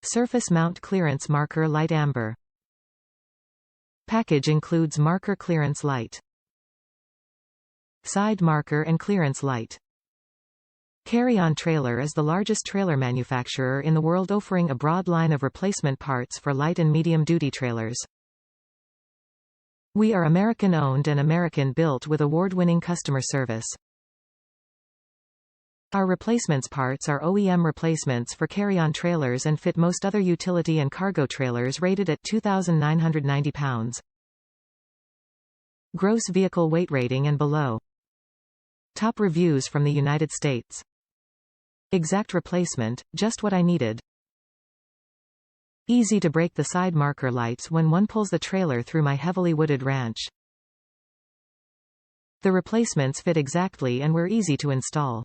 Surface mount clearance marker light amber. Package includes marker clearance light, side marker and clearance light. Carry-on Trailer is the largest trailer manufacturer in the world, offering a broad line of replacement parts for light and medium-duty trailers. We are American-owned and American-built with award-winning customer service. Our replacements parts are OEM replacements for carry-on trailers and fit most other utility and cargo trailers rated at 2,990 pounds. Gross vehicle weight rating and below. Top reviews from the United States. Exact replacement, just what I needed. Easy to break the side marker lights when one pulls the trailer through my heavily wooded ranch. The replacements fit exactly and were easy to install.